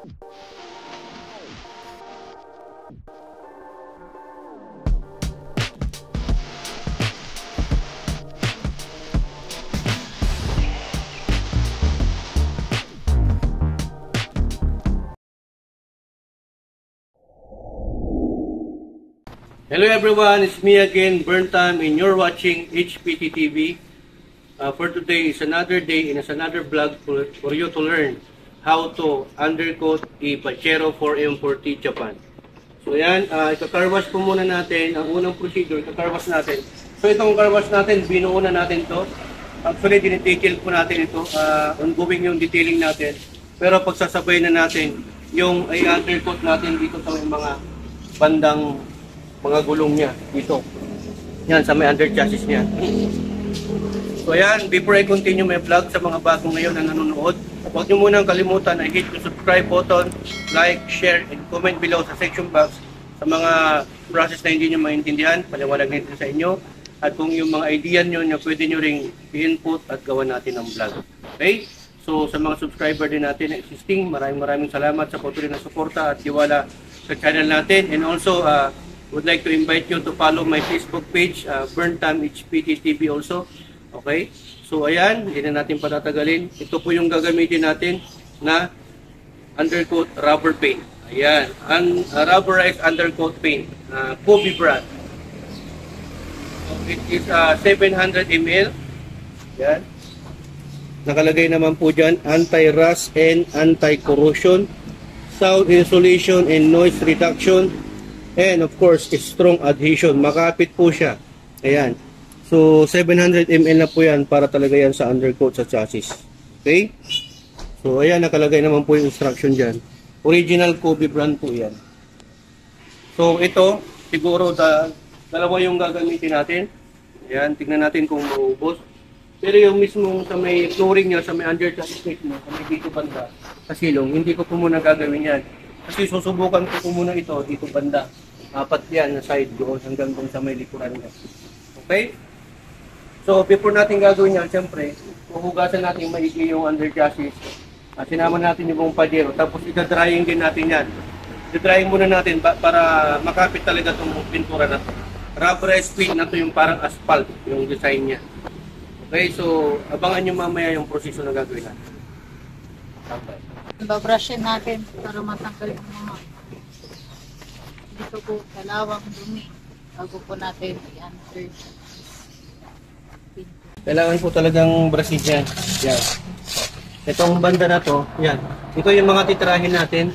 Hello everyone, it's me again, Burntime, and you're watching HPT TV. For today is another day and it's another vlog for you to learn how to undercoat a Pajero 4M40 Japan. So yan, ikakarwash po muna natin. Ang unang procedure, ikakarwash natin. So itong carwash natin, binuo na natin to. Actually, dinidetail po natin ito. Ongoing yung detailing natin. Pero pagsasabay na natin yung i-undercoat natin dito sa mga bandang mga gulong niya dito. Yan, sa may under chassis niya. So yan, before I continue my vlog sa mga bagong ngayon na nanonood, huwag nyo munang kalimutan na hit yung subscribe button, like, share, and comment below sa section box sa mga process na hindi nyo maintindihan, paliwanag natin sa inyo. At kung yung mga idea nyo na pwede nyo ring i-input at gawa natin ng vlog. Okay? So sa mga subscriber din natin na existing, maraming salamat sa patuloy na suporta at tiwala sa channel natin. And also, would like to invite you to follow my Facebook page, Burntime HPT TV also. Okay? So ayan, hindi na natin patatagalin. Ito po yung gagamitin natin na undercoat rubber paint. Ayan, rubberized undercoat paint, Kobe brand. So, it is 700 ml. Ayan. Nakalagay naman po dyan, anti-rust and anti-corrosion, sound insulation and noise reduction, and of course, strong adhesion. Makapit po siya. Ayan. So, 700 ml na po yan para talaga yan sa undercoat sa chassis. Okay? So, ayan. Nakalagay naman po yung instruction dyan. Original Kobe brand po yan. So, ito, siguro dalawa yung gagamitin natin. Ayan. Tignan natin kung maubos. Pero yung mismo sa may flooring niya, sa may under chassis mismo, sa may dito banda, sa silong, hindi ko po muna gagawin yan. Kasi susubukan ko muna ito dito banda. Apat yan na side doon hanggang doon sa may likuran niya. Okay? So before natin gagawin yan, siyempre, huhugasan natin maigi yung under chassis. Sinama natin yung buong Pajero. Tapos i-drying din natin yan. I-drying muna natin para makapit talaga itong pintura na ito. Rubberized paint na ito yung parang asphalt yung design niya. Okay? So abangan nyo mamaya yung proseso na gagawin natin. Okay. Babrushin natin para matanggal yung mga dito po kalawang dumi bago po natin i-answer. Kailangan po talagang brushin yan. Yan. Itong banda na to, yan. Ito yung mga titirahin natin.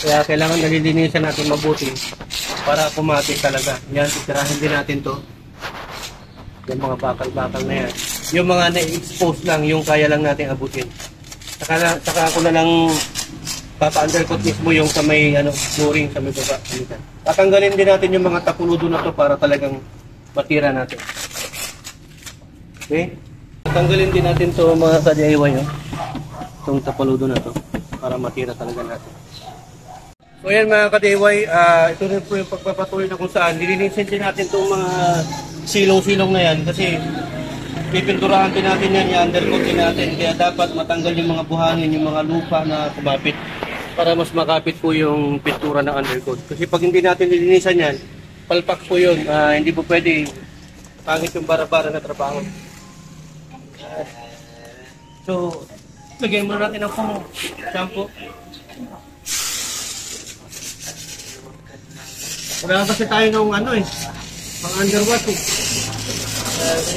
Kaya kailangan nalilinisan natin mabuti para pumatik talaga. Yan, titirahin din natin to. Yung mga bakal-bakal na yan. Yung mga na-expose lang, yung kaya lang natin abutin. Saka ako na lang papa-undercoat mismo yung sa may flooring sa may baba. Tatanggalin din natin yung mga tapuludo na to para talagang matira natin. Okay? Tatanggalin din natin to mga ka-DIY itong tapuludo na to para matira talaga natin. So yan mga ka-DIY, ito rin po yung pagpapatuloy na kung saan nilinisin din natin itong mga silong-silong na yan kasi pipinturahan din natin yan, i-undercoat din natin. Kaya dapat matanggal yung mga buhangin, yung mga lupa na kumapit para mas makapit po yung pintura ng undercoat. Kasi pag hindi natin nilinisan yan, palpak po yun. Hindi po pwede pangit yung bara-bara na trabaho. So, lagyan muna natin ng shampoo. Wala kasi tayo ng pang underwash eh.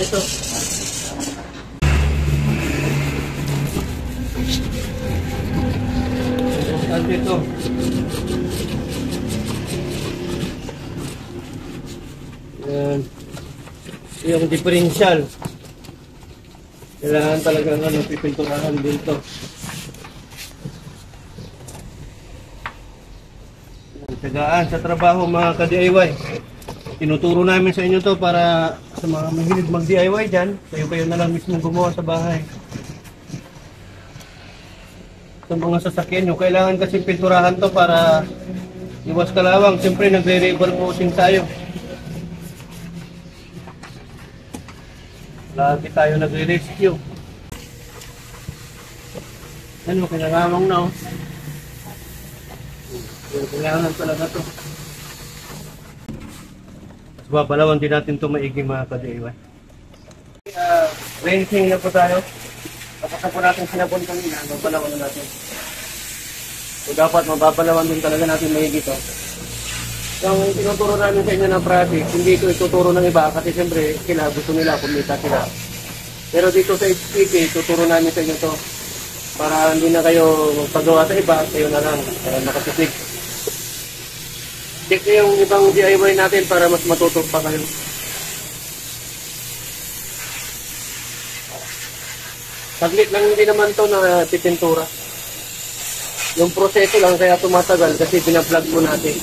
Ito. Ito. Yan. Yung differential. Kailangan talagang pipinturahan dito. Tagaan sa trabaho mga ka-DIY. Tinuturo namin sa inyo to para sa mga mahilig mag-DIY dyan, kayo na lang mismo gumawa sa bahay. Sa mga sasakyan nyo, kailangan kasi pinturahan to para iwas kalawang. Siyempre nagre-rebel coating tayo. Lagi tayo nagre-rescue. Ano, kinakawang na Kailangan talaga to. Mas babalawan din natin to maigi mga ka-DIY. Rinsing na po tayo. Tapos na po natin sinabon kanina, babalawan na natin. So dapat mababalawan din talaga natin maigi to. Yung tinuturo namin sa inyo ng practice, hindi ito ituturo ng iba kasi siyempre sila gusto nila, kumita sila. Pero dito sa HPT, tuturo namin sa inyo to para hindi na kayo magpagawa sa iba, kayo na lang para makasipig. Check nyo yung ibang DIY natin para mas matuto pa kayo. Saglit lang hindi naman to na pipintura. Yung proseso lang kaya tumatagal kasi binablog po natin.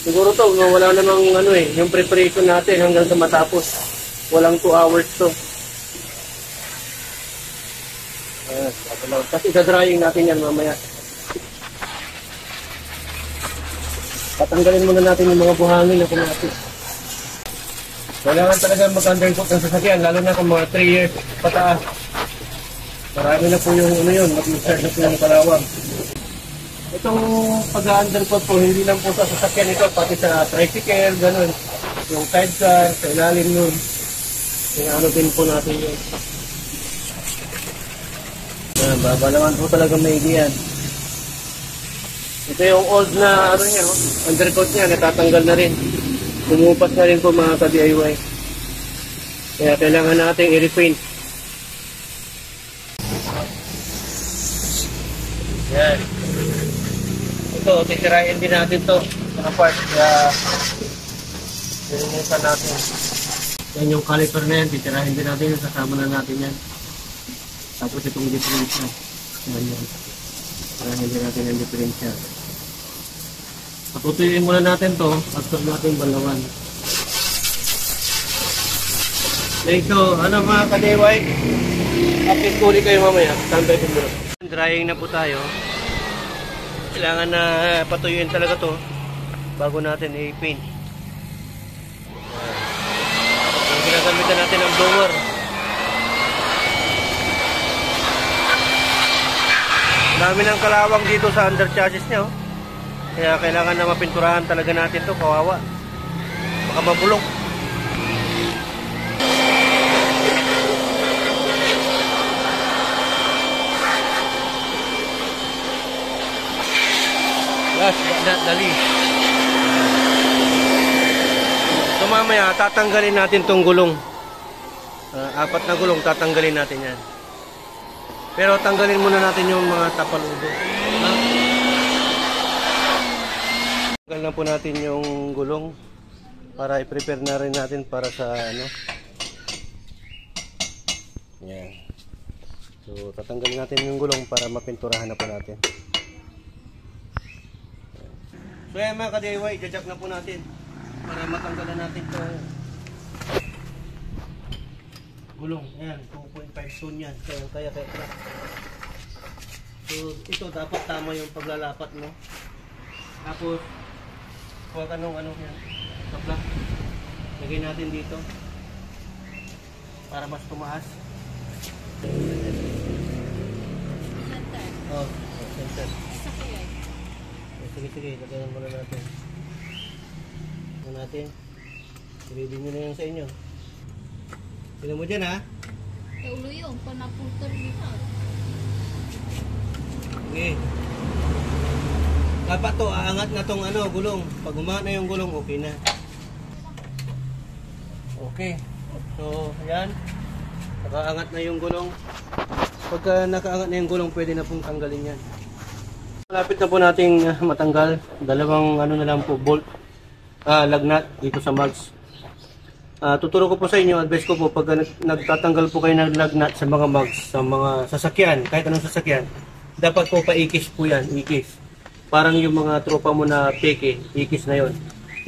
Siguro to, wala namang yung preparation natin hanggang sa matapos. Walang 2 hours to. Kasi drying natin yan mamaya. Patanggalin muna natin yung mga buhangin na kumatis. Kailangan talaga mag-undercoat ng sasakyan, lalo na kung mga 3 years pataas. Marami na po yung mag-start na po yung kalawang. Itong pag-undercoat po, hindi lang po sa sasakyan ito, pati sa tricycle, gano'n. Yung sidecar, sa ilalim nun. Yung din po natin yun. Yan, babalawan po talaga maigi yan. Ito yung old na undercoat niya, natatanggal na rin. Umupas na rin po mga ka-DIY. Kaya kailangan natin i-repaint. Yan. Ito, titirahin din natin to mga part, kaya nilimutan natin. Yan yung caliper na yan, titirahin din natin yun, kasama na natin yan. Tapos itong differential. Yan yan. Titirahin din natin yung differential. Patutuyuin muna natin to, after natin balawan. Okay, so mga ka-DIY, update ko ulit kayo mamaya. Standby ko muna. Drying na po tayo. Kailangan na patuyuin talaga to bago natin i-paint. Ginagamitan natin ang blower. Dami ng kalawang dito sa under chassis niya. Kaya kailangan na mapinturahan talaga natin to, kawawa. Baka mabulok. Dali. So mamaya tatanggalin natin tong gulong. 4 na gulong tatanggalin natin yan. Pero tanggalin muna natin yung mga tapaludo. Tanggal na po natin yung gulong para i-prepare na rin natin para sa Yan. So tatanggalin natin yung gulong para mapinturahan na po natin. So yan mga ka-DIY, jack na po natin para matanggalan natin ito gulong. Ayan, 2.5 ton yan. Kaya. So ito dapat tama yung paglalapat mo. Tapos huwag yan. Kapla. Lagay natin dito para mas tumaas. Oh, center. Sige, lagayan muna natin. Ready nyo na yan sa inyo. Sino mo dyan ha? Ulo yung panapulter dito. Okay. Dapat to, aangat na tong gulong. Pag umangat na yung gulong, okay na. Okay. So, ayan. Nakaangat na yung gulong. Pagka nakaangat na yung gulong, pwede na pong tanggalin yan. Malapit na po nating matanggal. Dalawang na lang po, bolt, lagnat dito sa mugs. Tuturo ko po sa inyo, advice ko po, pag nagtatanggal po kayo ng lagnat sa mga mugs, sa mga sasakyan, kahit anong sasakyan, dapat po paikis po yan, ikis. Parang yung mga tropa mo na peke, ikis na yon.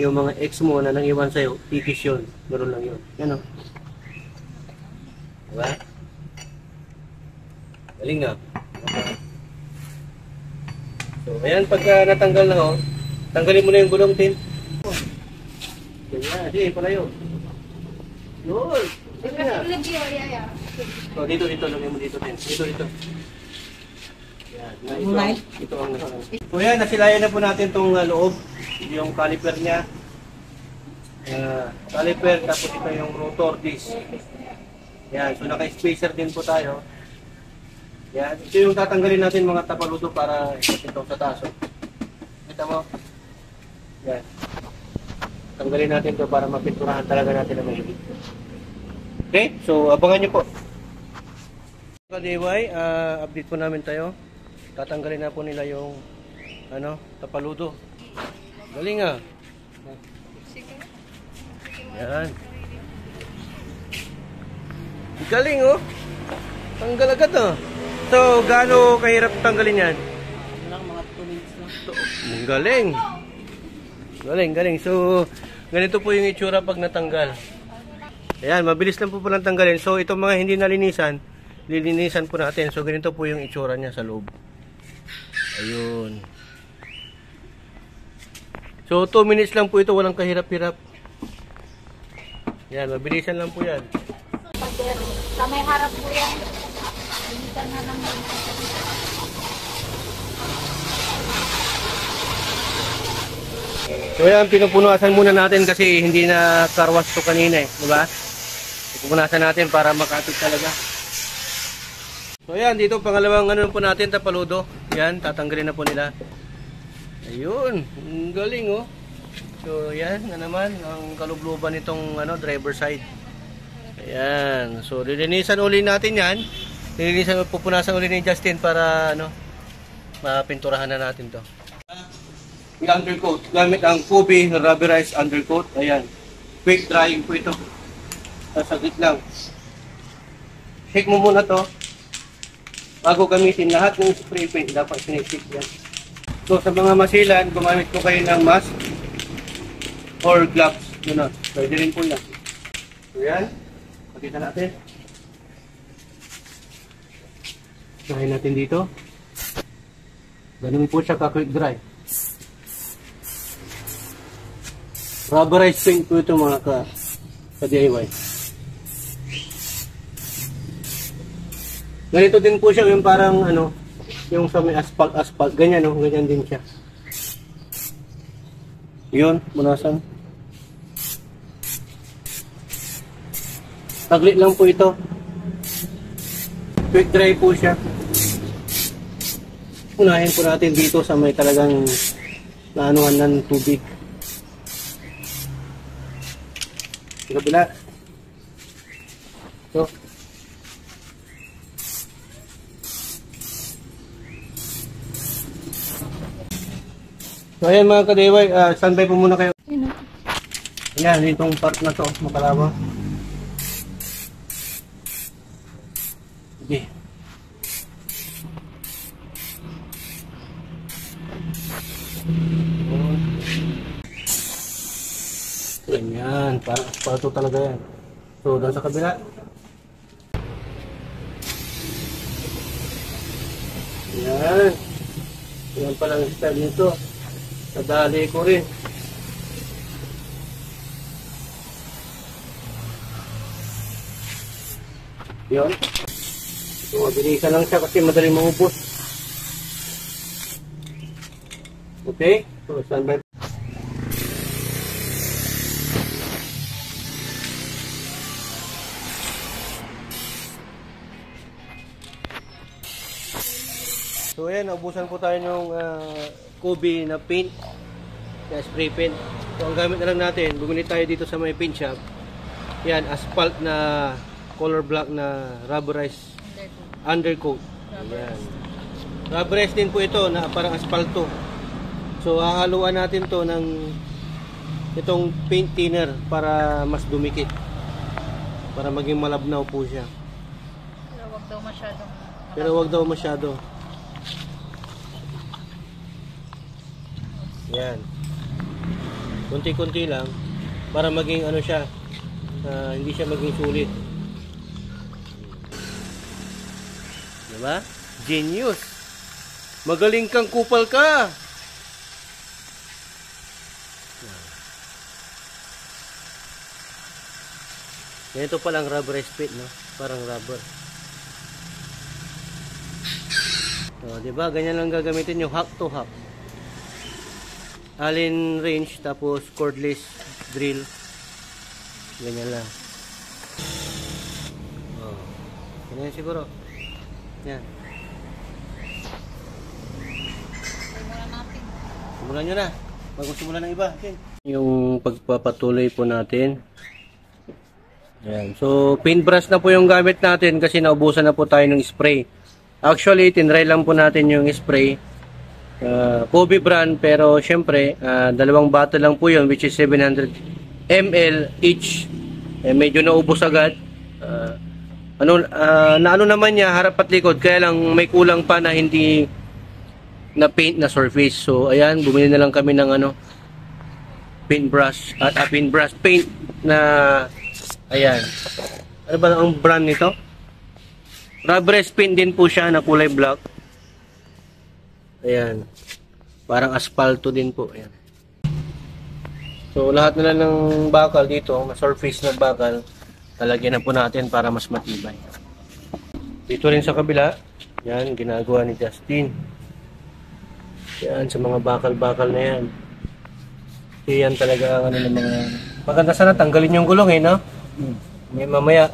Yung mga ex mo na nangiwan sa'yo, ikis yun. Meron lang yun. Yan o. Diba? Galing na. So, ayan, pagka natanggal na tanggalin mo na yung gulong, Tin. Ganyan, sige, palayo. Yun. Sige na. So, dito, lagay mo dito, Tin. Dito. Yan. Ito ang so yan, nasilayan na po natin itong loob. Yung caliper niya. Caliper, tapos ito yung rotor disc. Yan, so naka-spacer din po tayo. Yan, ito yung tatanggalin natin mga tapaludo para ito sa taso. Kita mo? Yan. Tanggalin natin ito para mapinturahan talaga natin ang mahigit. Okay, so abangan nyo po. Ka-DIY, update po namin tayo. Tatanggalin na po nila yung tapaludo. Galing ah. Yan. Galing oh. Tanggal agad ah. So, gaano kahirap tanggalin yan? Mga 2 minutes lang. Galing. Galing. So, ganito po yung itsura pag natanggal. Ayan, mabilis lang po palang tanggalin. So, itong mga hindi nalinisan, lilinisan po natin. So, ganito po yung itsura niya sa loob. Ayun. So, 2 minutes lang po ito. Walang kahirap-hirap. Yan, mabilisan lang po yan. Sa may harap po yan. Linisan na naman. So yan, pinupunasan muna natin kasi hindi na karwas to kanina eh, di ba? Pinupunasan natin para makatid talaga. So yan, dito pangalawang po natin, tapaludo. Yan, tatanggalin na po nila. Ayun, galing oh. So yan na naman ang kalubluban nitong driver side. Ayan, so lilinisan uli natin yan. Lilinisan, pupunasan uli ni Justin para mapinturahan na natin to. Yung undercoat, gamit ang Kobe rubberized undercoat. Ayan, quick drying po ito. Saglit lang. Shake mo muna to bago gamitin. Lahat ng spray paint dapat sinishake yan. So sa mga masilan, gumamit ko kayo ng mask or gloves. Yun, pwede rin po yan. So yan, pakita natin. Dry natin dito. Ganun po siya ka-quick dry. Rubberized paint po ito mga ka-DIY. Ganito din po siya yung parang yung sa may asphalt, ganyan ganyan din siya. Yun, punasan. Taglit lang po ito. Quick dry po siya. Unahin po natin dito sa may talagang naanuhan ng tubig. Kabila. So. So ayan mga ka-DIY, standby po muna kayo. Ayan, itong part na to, makalawa. Okay. Ganyan, parang asfalto talaga yan. So, doon sa kabila. Yan. Yan palang style nito. Nadali ko rin. Yun. So, mabilisan lang siya kasi madali maubos. Okay? So, standby. So ayan, naubusan po tayo ng Kobe na paint, na spray paint. So ang gamit na lang natin, bumili tayo dito sa may paint shop. Yan, asphalt na color black na rubberized undercoat. Ayan. Rubberized din po ito na parang asphalto. So hahaluan natin to ng itong paint thinner para mas dumikit. Para maging malabnaw po siya. Pero wag daw masyado. Yan. Kunti-kunti lang para maging siya, hindi siya maging sulit. Diba? Genius. Magaling kang kupal ka. Ganito palang rubberized paint, no? Parang rubber. So, di ba? Ganyan lang gagamitin yung hack to hack. Allen wrench, tapos cordless drill. Ganyan lang. Oh. Ganyan siguro. Yan. Simulan natin. Simulan nyo na. Bago simulan ng iba. Okay. Yung pagpapatuloy po natin. Yan. So, paintbrush na po yung gamit natin kasi naubusan na po tayo ng spray. Actually, tinry lang po natin yung spray. Kobe brand, pero syempre, dalawang bottle lang po yun, which is 700 ml each. Medyo naubos agad. Ano naman niya, harap at likod, kaya lang may kulang pa na hindi na paint na surface. So, ayan, bumili na lang kami ng paintbrush at paintbrush paint na, ayan. Ano ba ang brand nito? Rubberized paint din po siya na kulay black. Ayan. Parang asfalto din po. Ayan. So, lahat na lang ng bakal dito, na surface na bakal, talagyan na po natin para mas matibay. Dito rin sa kabila, yan, ginagawa ni Justin. Yan, sa mga bakal-bakal na yan. Kasi yan talaga ang ng mga... Maganda sana tanggalin yung gulong no? May mamaya,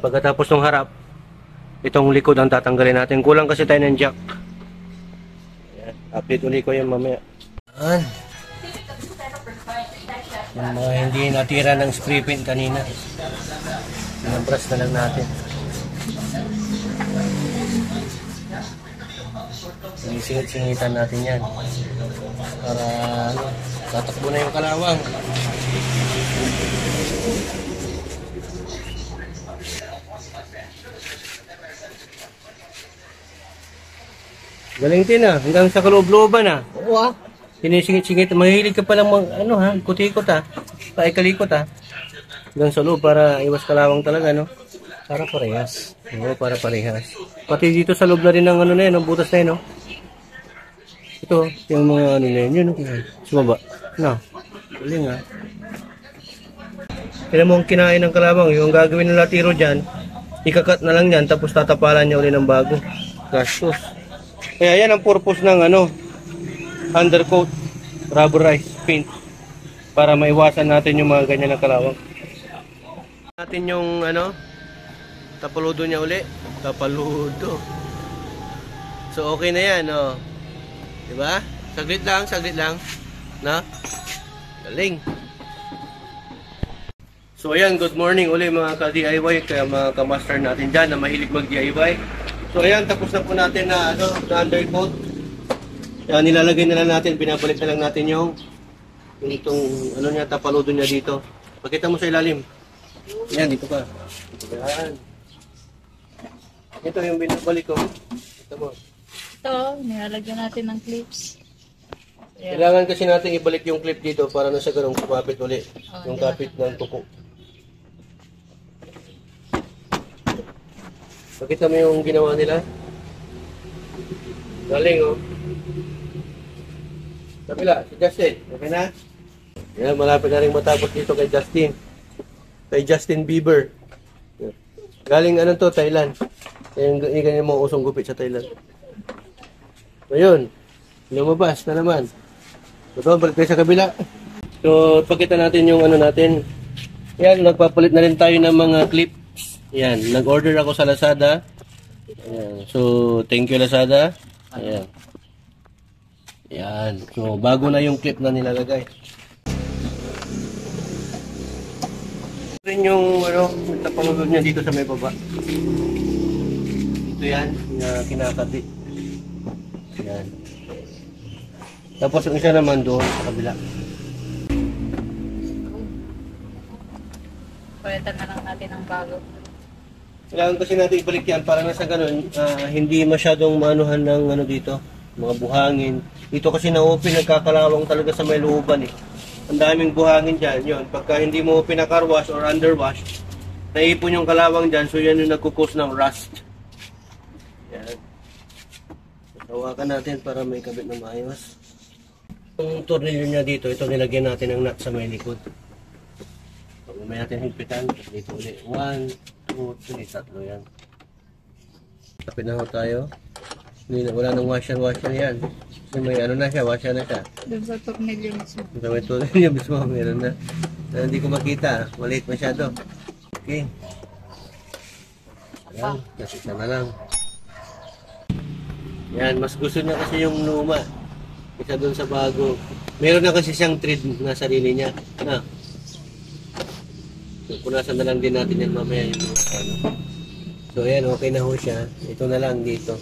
pagkatapos ng harap, itong likod ang tatanggalin natin. Kulang kasi tayo ng jack. Update ulit ko yung mamaya. Yan. Yung mga hindi natira ng spray paint kanina. Sinabras na lang natin. Sinisingit-singitan natin yan. Para tatakbo na yung kalawang. Galing din hanggang sa kaloob-looban Oo sinisingit-singit. Mahilig ka palang kutikot paikalikot hanggang sa loob para iwas kalawang talaga Para parehas. Oo, para parehas. Pati dito sa loob na rin ng ng butas na yun Ito, yung mga na yun sumaba. Galing Kailan mo ang kinain ng kalawang, yung gagawin ng latiro dyan, ikakat na lang yan, tapos tatapalan niya ulit ng bago. Gastos. Kaya yan ang purpose ng undercoat rubberized paint para maiwasan natin yung mga ganyan na kalawang. Natin yung tapaludo niya uli. Tapaludo. So okay na yan, diba? Saglit lang. Galing. So ayan, good morning uli mga ka-DIY, kaya mga ka-master natin dyan na mahilig mag-DIY. So ayan, tapos na po natin na undercoat. Kaya nilalagay na lang natin, binabalik na lang natin yung itong niya, tapaludo niya dito. Pakita mo sa ilalim. Yan, dito ka. Yan. Ito yung binabalik ko. Ito mo. Ito, nilalagyan natin ng clips. Ayan. Kailangan kasi natin ibalik yung clip dito para na sa ganun kumapit ulit. Yung kapit ng tuko. Pakita mo yung ginawa nila. Galing Kabila, si Justin. Okay na? Yan, malapit na rin matapos dito kay Justin. Kay Justin Bieber. Galing Thailand. Yung ganyan mga usong gupit sa Thailand. Ayun. Lumabas na naman. So, balik tayo sa kabila. So, pakita natin yung natin. Yan, nagpapalit na rin tayo ng mga clips. Yan, nag-order ako sa Lazada. Ayan. So, thank you Lazada. Ayan. Yan. So, bago na yung clip na nilalagay. Rin yung tapalulod niya dito sa may baba. Ito yan, kinakati. Yan. Tapos yung isa naman doon sa kabila. Palitan na lang natin ang bago. Kailangan kasi natin ibalik yan para na sa ganun, hindi masyadong maanuhan ng dito, mga buhangin. Dito kasi na-open, nagkakalawang talaga sa may looban Ang daming buhangin dyan, yun. Pagka hindi mo pinakarwash or underwash, naipon yung kalawang dyan, so yan yung nagkukos ng rust. Yan. Hawakan natin para may kabit na maayos. Yung tornilyo niya dito, ito nilagyan natin ng nut sa may likod. Pag may natin higpitan, dito ulit. 1, 2, 3, tatlo yan. Kapit na ho tayo. Hindi na, wala nang washer yan. Kasi may ano na siya, washer na siya. Doon sa tornilyo mismo. Sa may tulad niya, mismo, meron na. Hindi ko makita, maliit masyado. Okay. Yan, kasi isa na lang. Yan, mas gusto na kasi yung luma. Isa doon sa bago. Meron na kasi siyang thread na sarili niya. Ano? So, punasan na lang din natin yan mamaya yung ano. So, ayan, okay na ho siya. Ito na lang dito.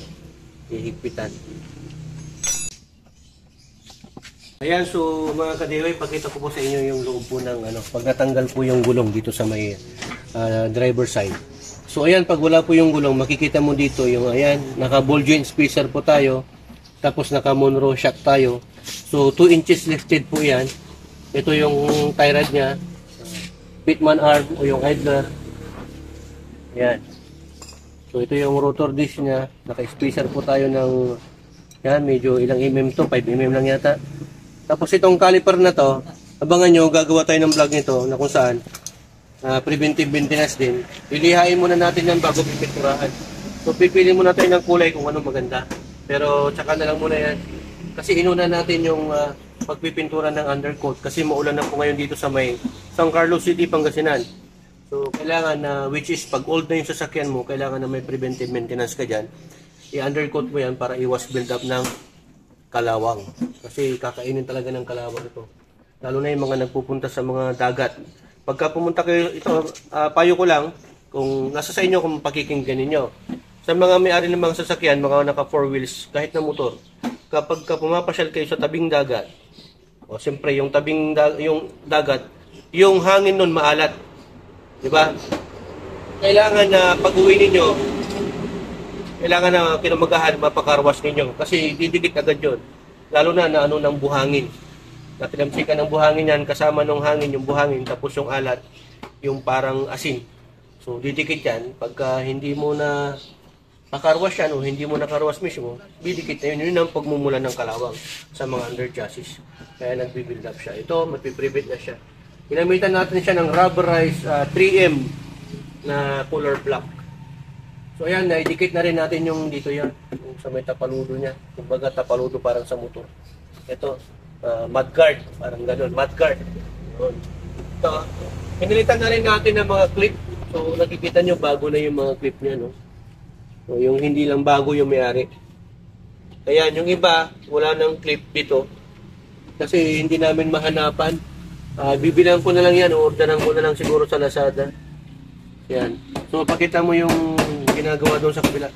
Ihigpitan. Ayan, so mga kadehoy, pakita ko po sa inyo yung loob po ng ano, pag natanggal po yung gulong dito sa may driver side. So, ayan, pag wala po yung gulong, makikita mo dito yung, ayan, naka ball joint spacer po tayo. Tapos naka Monroe shock tayo. So 2 inches lifted po yan. Ito yung tie rod nya. Pitman arm o yung idler. Yan. So ito yung rotor disc nya. Naka-spacer po tayo ng yan, medyo ilang mm to, 5 mm lang yata. Tapos itong caliper na to, abangan nyo, gagawa tayo ng vlog nito na kung saan preventive maintenance din. Ilihain muna natin yan bago pipinturahan. So pipili muna tayo ng kulay kung ano maganda. Pero tsaka na lang muna yan. Kasi inuna natin yung pagpipintura ng undercoat. Kasi maulan na po ngayon dito sa may San Carlos City, Pangasinan. So kailangan na, which is pag old na yung sasakyan mo, kailangan na may preventive maintenance ka dyan. I-undercoat mo yan para iwas build up ng kalawang. Kasi kakainin talaga ng kalawang ito. Lalo na yung mga nagpupunta sa mga dagat. Pagka pumunta kayo, ito, payo ko lang, kung nasa sa inyo kung pakikinggan ninyo. Sa mga may-ari ng mga sasakyan, mga naka 4 wheels, kahit na motor, kapag pumapasyal kayo sa tabing dagat, o siyempre yung yung dagat, yung hangin nun maalat. Di ba? Kailangan na pag-uwi ninyo, kailangan na kinamagahan, mapakarwas ninyo. Kasi didikit agad yun. Lalo na ano ng buhangin. Natinamsikan ng buhangin yan, kasama ng hangin yung buhangin, tapos yung alat, yung parang asin. So didikit yan, pagka hindi mo na pakarwas yan o hindi mo nakarwas mismo, bidikit na yun. Yun ang pagmumulan ng kalawang sa mga under chassis. Kaya nagbibuild up siya. Ito, mapiprevent na siya. Ginamitan natin siya ng rubberized 3M na color black. So ayan, naidikit na rin natin yung dito yan. Yung sa may tapaludo niya. Kumbaga tapaludo parang sa motor. Ito, mudguard. Parang ganun, mudguard. Ito, pinilitan na rin natin ng mga clip. So nakikita nyo, bago na yung mga clip niya, no? So, yung hindi lang bago yung may-ari. Ayan, yung iba, wala nang clip dito. Kasi hindi namin mahanapan. Bibilang ko na lang yan, orderan ko na lang siguro sa Lazada. Yan. So, pakita mo yung ginagawa doon sa kabila.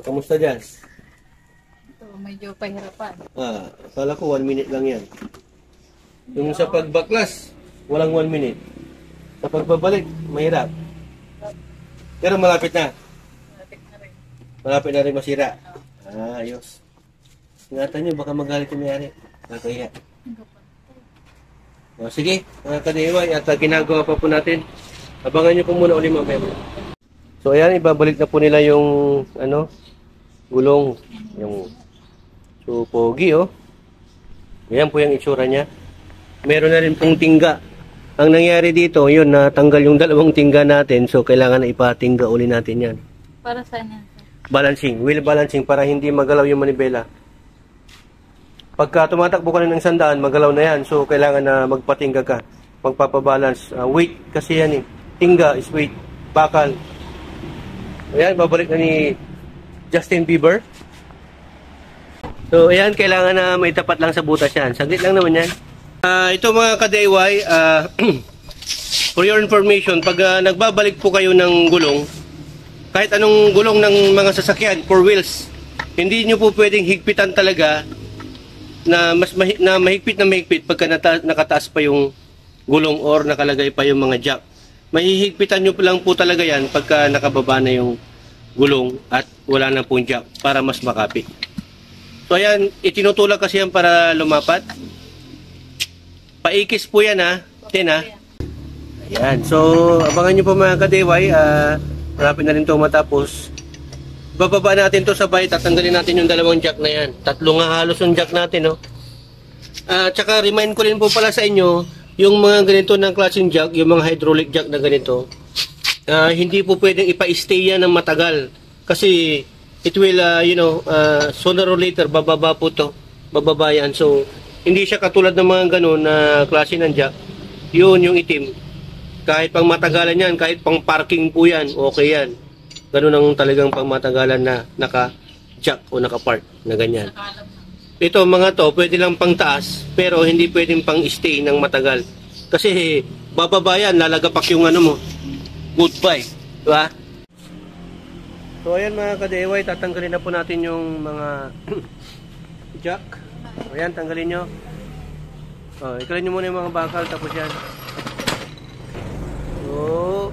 Kamusta dyan? Ito, medyo pahirapan. Akala ko 1 minute lang yan. Yung sa pagbaklas, walang 1 minute. Sa pagbabalik, mahirap. Pero malapit na. Malapit na rin masira. Ayos. Ingatan nyo, baka magalit yung may-ari. Nakaya. Sige, mga kadiway, at ginagawa pa po natin. Abangan nyo po muna ulit mamaya. So ayan, ibabalik na po nila yung gulong. Yung pogi, oh. Ayan po yung itsura niya. Meron na rin pong tingga. Ang nangyari dito, yun, natanggal yung dalawang tingga natin. So kailangan na ipatingga uli natin yan. Para saan yan? Balancing, wheel balancing para hindi magalaw yung manibela. Pagka tumatakbo ka na ng 100, magalaw na yan. So, kailangan na magpatingga ka. Magpapabalance. Weight kasi yan eh. Tingga is weight. Bakal. Ayan, babalik na ni Justin Bieber. So, ayan, kailangan na maitapat lang sa butas yan. Saglit lang naman yan. Ito mga ka-DIY, for your information, pag nagbabalik po kayo ng gulong, kahit anong gulong ng mga sasakyan, 4 wheels, hindi nyo po pwedeng higpitan talaga na mahigpit na mahigpit pagka nakataas pa yung gulong or nakalagay pa yung mga jack. Mahihigpitan nyo lang po talaga yan pagka nakababa na yung gulong at wala na pong jack para mas makapit. So ayan, itinutulak kasi yan para lumapat. Paikis po yan ha, tin ha. Ayan, so abangan nyo po mga ka-DIY, malapit na rin ito matapos. Bababa natin to sabay, tatanggalin natin yung dalawang jack na yan. 3 nga halos yung jack natin, no? Tsaka remind ko rin po pala sa inyo, yung mga ganito ng klaseng jack, yung mga hydraulic jack na ganito, hindi po pwedeng ipa-stay yan ng matagal. Kasi it will, sooner or later, bababa po to. Bababa yan. So, hindi siya katulad ng mga ganun na klase ng jack. Yun, yung itim. Kahit pang matagalan yan, kahit pang parking po yan, okay yan. Ganun ang talagang pang matagalan na naka-jack o naka-park na ganyan. Ito, mga to, pwede lang pang taas, pero hindi pwedeng pang stay ng matagal. Kasi, bababa yan, lalagapak yung ano mo. Goodbye. Diba? So, ayan mga ka-DIY, tatanggalin na po natin yung mga jack. Ayan, tanggalin nyo. Ikalin nyo muna yung mga bakal, tapos yan. So,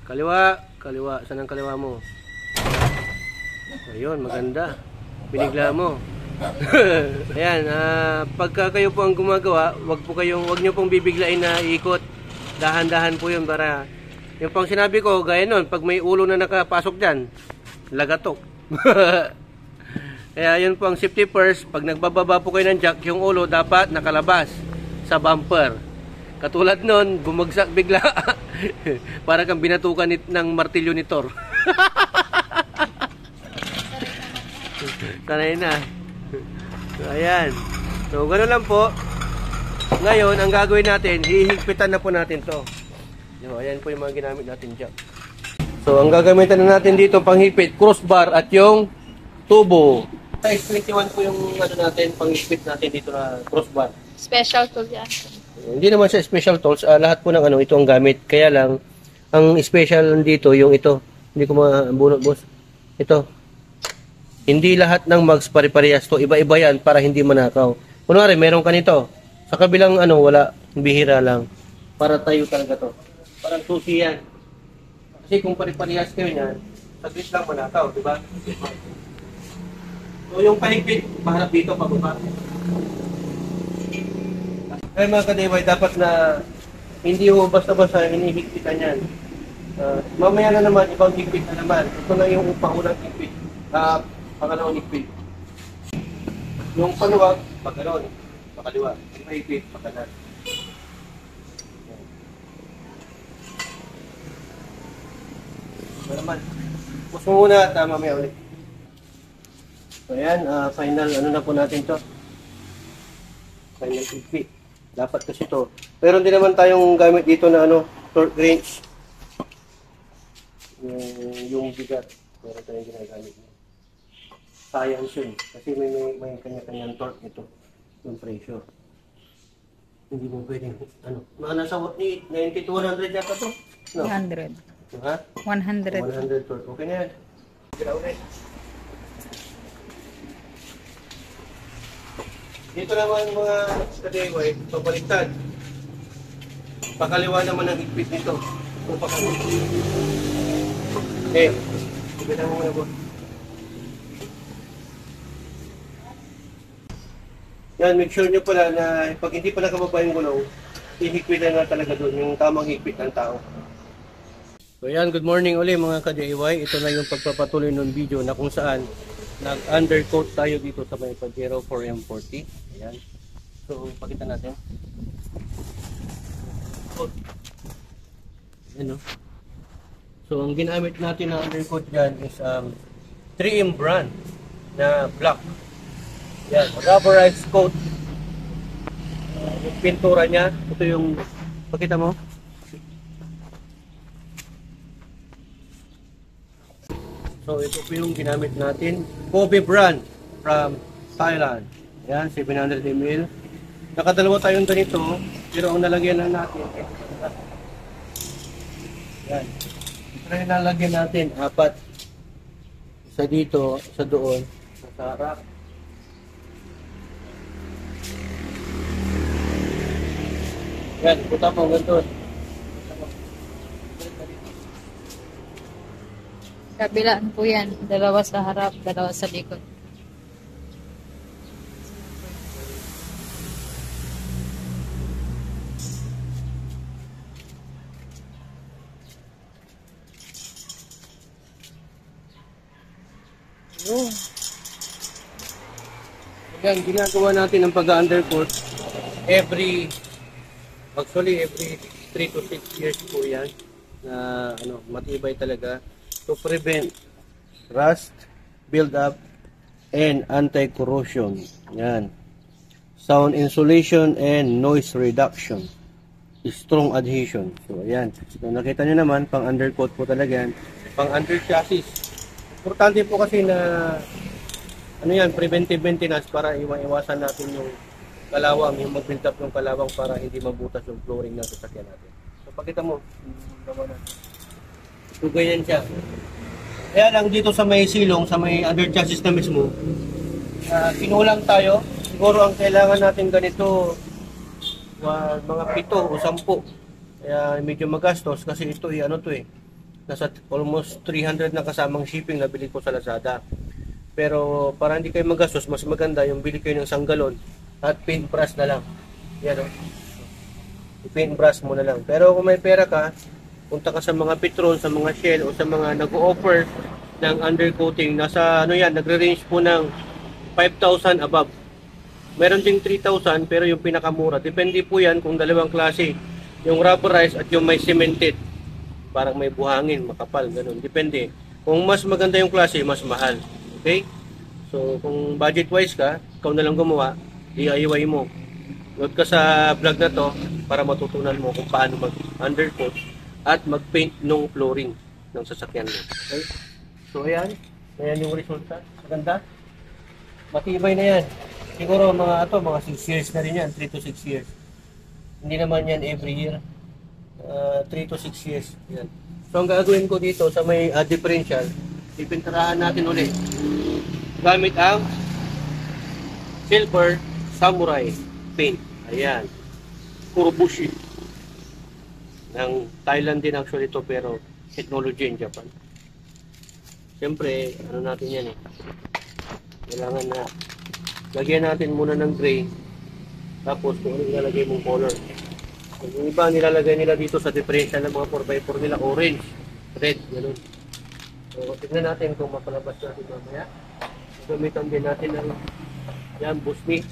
kaliwa, kaliwa. Saan ang kaliwa mo? Ayun, maganda. Binigla mo. Ayan, pagka kayo po ang gumagawa, wag nyo pong bibiglain na ikot. Dahan-dahan po yun para yung pang sinabi ko, gaya nun, pag may ulo na nakapasok dyan, lagatok. Kaya yun po ang safety first. Pag nagbababa po kayo ng jack, yung ulo dapat nakalabas sa bumper. Katulad nun, bumagsak bigla. Para kang binatukan ng martilyo ni Thor. Sanay na. So, ayan. So, gano'n lang po. Ngayon, ang gagawin natin, hihigpitan na po natin to. So, ayan po yung mga ginamit natin dyan. So, ang gagamitan na natin dito panghigpit, crossbar at yung tubo. Size 21 po yung ano natin, panghigpit natin dito na crossbar. Special tool yan. Hindi naman sa special tools, lahat po ng ano, ito ang gamit. Kaya lang, ang special dito, yung ito. Hindi ko mabunot, boss. Ito. Hindi lahat ng mugs pare-parehas to. Iba-iba yan para hindi manakaw. Kunwari, meron ka nito. Sa kabilang ano, wala. Bihira lang. Para tayo talaga to. Parang susi yan. Kasi kung pare-parehas kayo yan, saglit lang manakaw, di ba? So yung pahigpit, maharap dito, pababa. Kaya mga ka-DIY, dapat na hindi ho basta-basta hinihigpitan yan. Mamaya na naman, ibang higpit na naman. Ito na yung pangunang higpit. Pangalawang higpit. Yung paluwag, pagkaroon. Pakaliwa. Yung mahigpit, pagkanan. Ito naman. Pus mo muna at mamaya ulit. So ayan, final ano na po natin to. Final higpit. Dapat kasi to. Pero hindi naman tayong gamit dito na ano, torque wrench. Yung bigat. Meron tayong ginagamit niya. Science yun. Kasi may kanya-kanyang torque ito. Yung pressure. Hindi mo pwedeng, ano, nasa 90 to 100 yata to? No? 100. Ha? 100. 100 torque. Okay na yan. Gila ulit. Dito naman mga ka-DIY, pabaliktad. Pakaliwa naman ang higpit nito. Kung pakaliwa. Okay. Sige na muna po. Yan, make sure nyo pala na pag hindi pa nakababa yung gulong, ihigpitan na talaga doon, yung tamang higpit ng tao. So yan, good morning ulit mga ka-DIY. Ito na yung pagpapatuloy ng video na kung saan nag-undercoat tayo dito sa may Pajero 4M40. Ayan. So, pakita natin. Ayan, no? So, ang ginamit natin na undercoat dyan is 3M brand na black. Yan, rubberized coat. Yung pintura niya, ito yung, pakita mo. So, ito po yung ginamit natin. Kobe brand from Thailand. Yan, 700 ml. Nakadalawa tayong ganito, pero ang nalagyan na natin, yan. Ito na yung nalagyan natin, 4. Isa dito, isa doon, sa harap. Yan, puta mo ganito. Kabilaan po yan. Dalawa sa harap, dalawa sa likod. Oh. Yan, ginagawa natin ang pag-undercoat every 3 to 6 years po yan na ano, matibay talaga. to prevent rust, build-up, and anti-corrosion. Yan. Sound insulation and noise reduction. Strong adhesion. So, ayan. So, nakita nyo naman, pang undercoat po talaga yan. Pang under chassis. Importante po kasi na ano yan, preventive maintenance para iwasan natin yung kalawang, yung mag-build up ng kalawang para hindi mabutas yung flooring ng sasakyan natin. So, pakita mo. So, ganyan siya. Kaya lang dito sa may silong, sa may under chassis na mismo, kinulang tayo. Siguro ang kailangan natin ganito, mga 7 o 10. Kaya medyo magastos kasi ito nasa almost 300 na kasamang shipping na bili ko sa Lazada. Pero para hindi kayo magastos, mas maganda yung bili kayo ng sanggalon at paintbrush na lang. Yan o. I-paintbrush mo na lang. Pero kung may pera ka, punta ka sa mga Petron, sa mga Shell o sa mga nag-o-offer ng undercoating. Nasa nagre-range po ng 5,000 above. Meron ding 3,000 pero yung pinakamura. Depende po yan kung dalawang klase. Yung rubberized at yung may cemented. Parang may buhangin, makapal, ganun. Depende. Kung mas maganda yung klase, mas mahal. Okay? So, kung budget-wise ka, ikaw na lang gumawa, DIY mo. Load ka sa vlog na to para matutunan mo kung paano mag-undercoat at mag-paint ng flooring ng sasakyan mo. Okay? So, ayan. Ayan yung resulta. Maganda. Matibay na yan. Siguro mga 6 years na rin yan. 3 to 6 years. Hindi naman yan every year. 3 to 6 years. Yan. So, ang gagawin ko dito sa may differential, ipinturahan natin ulit. Gamit ang Silver Samurai paint. Ayan. Kurobushi. Ng Thailand din actually ito pero technology in Japan. Siyempre, natin yan kailangan na lagyan natin muna ng gray. Tapos kung ano ilalagay mong color. Yung iba nilalagay nila dito sa differential ng mga 4x4 nila orange, red, gano'n. So tignan natin kung mapalabas natin mamaya. Gamitan din natin ng yan, Busmi.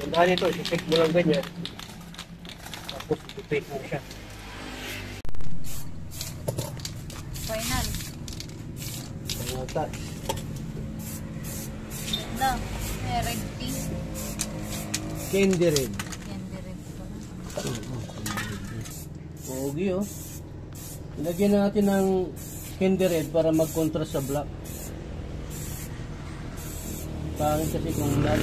Tandaan ito, i-check mo lang ganyan. Tapos i-paint mo siya. Final. Touch. Ganda. May red pink. Candy red. Candy red pala. Pogi Ilagyan natin ng candy red para mag-contrast sa black. Pangit kasi kung black.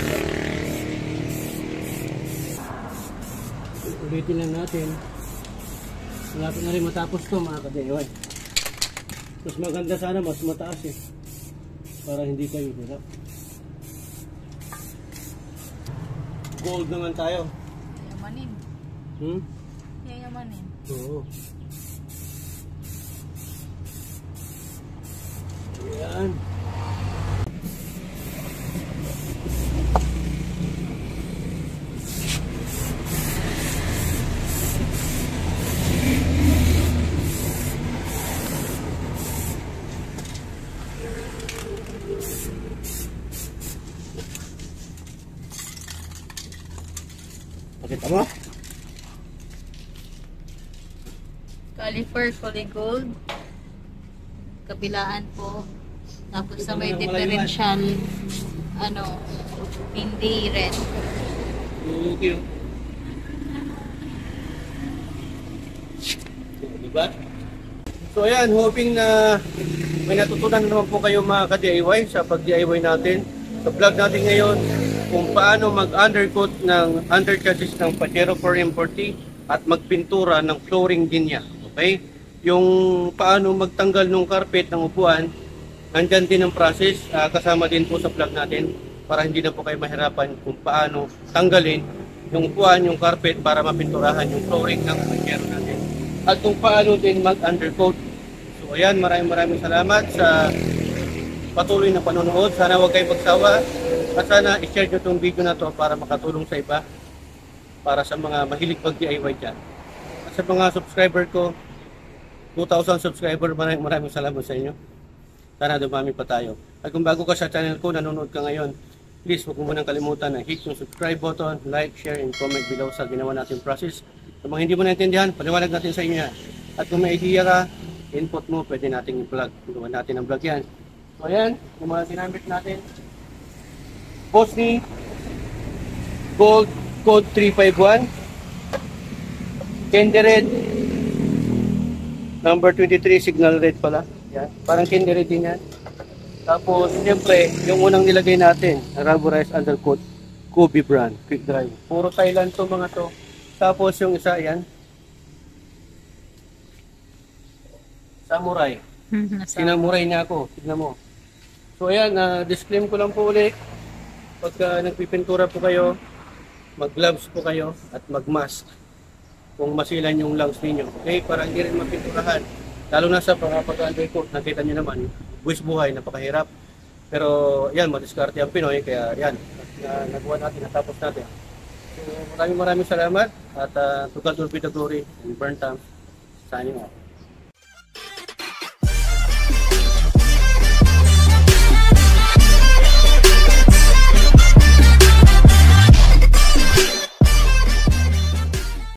Ulitin lang natin. Malapit na rin matapos to mga ka-DIY. Mas maganda sana mas mataas para hindi kayo hirap. Gold naman tayo. Yamanin. Yamanin. Oo. Ayan. Nakita mo? Caliper kulay gold. Kabilaan po. Tapos sa may differential hindi red. Thank you. Diba? So ayan, hoping na may natutunan naman po kayo mga ka-DIY sa pag-DIY natin. Sa vlog natin ngayon kung paano mag-undercoat ng underchassis ng Pajero 4M40 at magpintura ng flooring din niya. Okay? Yung paano magtanggal ng carpet ng upuan, nandyan din ang process, kasama din po sa vlog natin para hindi na po kayo mahirapan kung paano tanggalin yung upuan, yung carpet para mapinturahan yung flooring ng Pajero natin. At kung paano din mag-undercoat. So ayan, maraming salamat sa patuloy na panonood. Sana huwag kayo magsawa at sana i-share nyo itong video na to para makatulong sa iba, para sa mga mahilig mag-DIY dyan. At sa mga subscriber ko, 2,000 subscriber, maraming salamat sa inyo. Sana dumami pa tayo. At kung bago ka sa channel ko, nanonood ka ngayon, please huwag mo nang kalimutan na hit yung subscribe button, like, share, and comment below sa ginawa nating process. Sa mga hindi mo naintindihan, paliwanag natin sa inyo yan. At kung may idea ka, input mo, pwede nating i-vlog. Gawa natin ang vlog yan. So ayan, yung mga ginamit natin. Bosni Gold Code 351. Candy Red number 23, signal red pala. Yan. Parang candy red din yan. Tapos, siyempre, yung unang nilagay natin, rubberized undercoat, Kobe brand, quick dry. Puro Thailand to mga to. Tapos yung isa, yan. Samurai. Sinamuray niya ako. Tignan mo. So ayan, disclaim ko lang po ulit. Pagka nagpipintura po kayo, mag-gloves po kayo at mag-mask kung masilan yung lungs ninyo. Okay, para hindi rin mapinturahan. Lalo na sa pag-undercoat, nakita nyo naman, buwis buhay, napakahirap. Pero yan, madiskarte ang Pinoy, kaya yan, nagawa natin, natapos natin. So maraming salamat at to God will be the glory and burn time. Signing off.